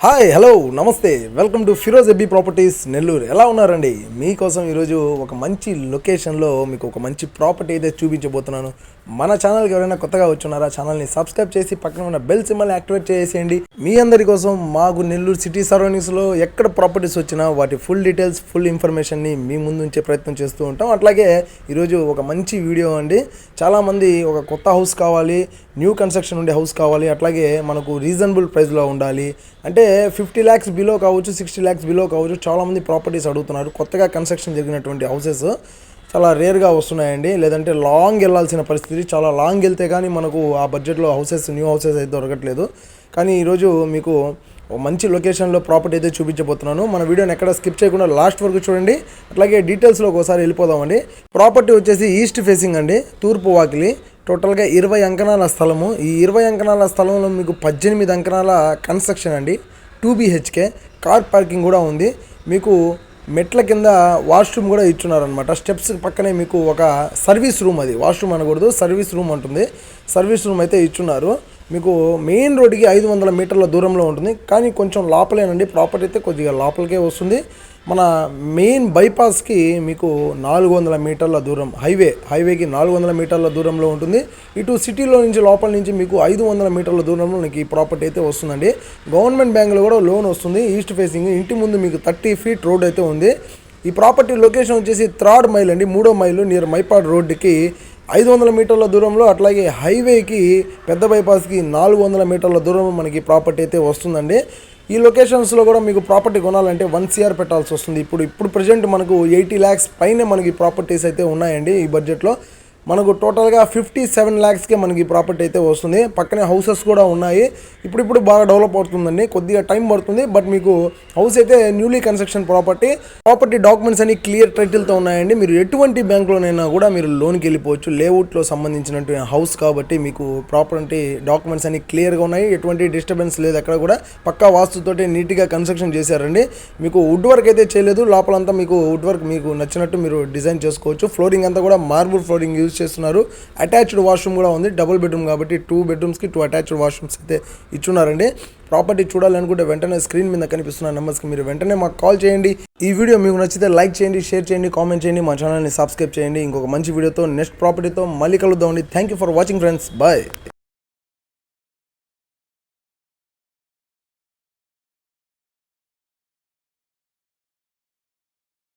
Hi hello నమస్తే welcome to Firoz ఎబ్బీ properties Nellore. ఎలా ఉన్నారండి? మీకోసం ఈరోజు ఒక మంచి లొకేషన్లో మీకు ఒక మంచి ప్రాపర్టీ అయితే చూపించబోతున్నాను. మన ఛానల్కి ఎవరైనా కొత్తగా వచ్చున్నారా, ఛానల్ని సబ్స్క్రైబ్ చేసి పక్కన ఉన్న బెల్ సింబల్ని యాక్టివేట్ చేసేయండి. మీ అందరి కోసం మాకు నెల్లూరు సిటీ సరౌండింగ్స్లో ఎక్కడ ప్రాపర్టీస్ వచ్చినా వాటి ఫుల్ డీటెయిల్స్, ఫుల్ ఇన్ఫర్మేషన్ని మీ ముందు ఉంచే ప్రయత్నం చేస్తూ ఉంటాం. అట్లాగే ఈరోజు ఒక మంచి వీడియో అండి. చాలామంది ఒక కొత్త హౌస్ కావాలి, న్యూ కన్స్ట్రక్షన్ ఉండే హౌస్ కావాలి, అట్లాగే మనకు రీజనబుల్ ప్రైస్లో ఉండాలి అంటే 50 lakhs బిలో కావచ్చు, 60 lakhs బిలో కావచ్చు. చాలామంది ప్రాపర్టీస్ అడుగుతున్నారు. కొత్తగా కన్స్ట్రక్షన్ జరిగినటువంటి హౌసెస్ చాలా రేర్గా వస్తున్నాయండి. లేదంటే లాంగ్ వెళ్ళాల్సిన పరిస్థితి, చాలా లాంగ్ వెళ్తే కానీ మనకు ఆ బడ్జెట్లో న్యూ హౌసెస్ అయితే దొరకట్లేదు. కానీ ఈరోజు మీకు మంచి లొకేషన్లో ప్రాపర్టీ అయితే చూపించబోతున్నాను. మన వీడియోని ఎక్కడ స్కిప్ చేయకుండా లాస్ట్ వరకు చూడండి. అట్లాగే డీటెయిల్స్లో ఒకసారి వెళ్ళిపోదామండి. ప్రాపర్టీ వచ్చేసి ఈస్ట్ ఫేసింగ్ అండి, తూర్పు వాకిలి. టోటల్గా 20 అంకణాల స్థలము. ఈ 20 అంకణాల స్థలంలో మీకు 18 అంకణాల కన్స్ట్రక్షన్ అండి. 2 BHK కార్ పార్కింగ్ కూడా ఉంది. మీకు మెట్ల కింద వాష్రూమ్ కూడా ఇచ్చున్నారనమాట. స్టెప్స్ పక్కనే మీకు ఒక సర్వీస్ రూమ్, అది వాష్రూమ్ అనకూడదు, సర్వీస్ రూమ్ ఉంటుంది. సర్వీస్ రూమ్ అయితే ఇచ్చున్నారు. మీకు మెయిన్ రోడ్డుకి 500 మీటర్ల దూరంలో ఉంటుంది. కానీ కొంచెం లోపలేనండి, ప్రాపర్టీ అయితే కొద్దిగా లోపలికే వస్తుంది. మన మెయిన్ బైపాస్కి మీకు 400 మీటర్ల దూరం, హైవేకి 400 మీటర్ల దూరంలో ఉంటుంది. ఇటు సిటీలో నుంచి లోపల నుంచి మీకు 500 మీటర్ల దూరంలో మీకు ఈ ప్రాపర్టీ అయితే వస్తుందండి. గవర్నమెంట్ బ్యాంకులో కూడా లోన్ వస్తుంది. ఈస్ట్ ఫేసింగ్, ఇంటి ముందు మీకు 30 feet రోడ్ అయితే ఉంది. ఈ ప్రాపర్టీ లొకేషన్ వచ్చేసి 3rd మైల్ అండి, 3వ మైలు నియర్ మైపాడ్ రోడ్డుకి 500 మీటర్ల దూరంలో. అట్లాగే హైవేకి పెద్ద బైపాస్కి 400 మీటర్ల దూరంలో మనకి ప్రాపర్టీ అయితే వస్తుందండి. ఈ లొకేషన్స్లో కూడా మీకు ప్రాపర్టీ కొనాలంటే 1 CR పెట్టాల్సి వస్తుంది. ఇప్పుడు ప్రజెంట్ మనకు 80 lakhs పైనే మనకి ప్రాపర్టీస్ అయితే ఉన్నాయండి. ఈ బడ్జెట్లో మనకు టోటల్గా 57 lakhsకే మనకి ప్రాపర్టీ అయితే వస్తుంది. పక్కనే హౌసెస్ కూడా ఉన్నాయి. ఇప్పుడు బాగా డెవలప్ అవుతుందండి, కొద్దిగా టైం పడుతుంది. బట్ మీకు హౌస్ అయితే న్యూలీ కన్స్ట్రక్షన్ ప్రాపర్టీ డాక్యుమెంట్స్ అన్ని క్లియర్ టైటిల్తో ఉన్నాయండి. మీరు ఎటువంటి బ్యాంకులోనైనా కూడా మీరు లోన్కి వెళ్ళిపోవచ్చు. లేఅవుట్లో సంబంధించినటువంటి హౌస్ కాబట్టి మీకు ప్రాపర్టీ డాక్యుమెంట్స్ అన్ని క్లియర్గా ఉన్నాయి. ఎటువంటి డిస్టర్బెన్స్ లేదు, అక్కడ కూడా పక్కా వాస్తుతోటి నీట్గా కన్స్ట్రక్షన్ చేశారండి. మీకు వుడ్ వర్క్ అయితే చేయలేదు. లోపలంతా మీకు వుడ్ వర్క్ మీకు నచ్చినట్టు మీరు డిజైన్ చేసుకోవచ్చు. ఫ్లోరింగ్ అంతా కూడా మార్బుల్ ఫ్లోరింగ్ యూజ్ చేస్తున్నారు. అటాచ్డ్ వాష్రూమ్ కూడా ఉంది. డబుల్ బెడ్రూమ్ కాబట్టి 2 bedrooms-కి 2 అటాచ్డ్ వాష్రూమ్స్ అయితే ఇచ్చున్నారండి. ప్రాపర్టీ చూడాలనుకుంటే వెంటనే స్క్రీన్ మీద కనిపిస్తున్న నెంబర్స్కి మీరు వెంటనే మాకు కాల్ చేయండి. ఈ వీడియో మీకు నచ్చితే లైక్ చేయండి, షేర్ చేయండి, కామెంట్ చేయండి, మా ఛానల్ని సబ్స్క్రైబ్ చేయండి. ఇంకొక మంచి వీడియోతో నెక్స్ట్ ప్రాపర్టీతో మళ్ళీ కలుద్దామండి. Thank you for watching friends. Bye.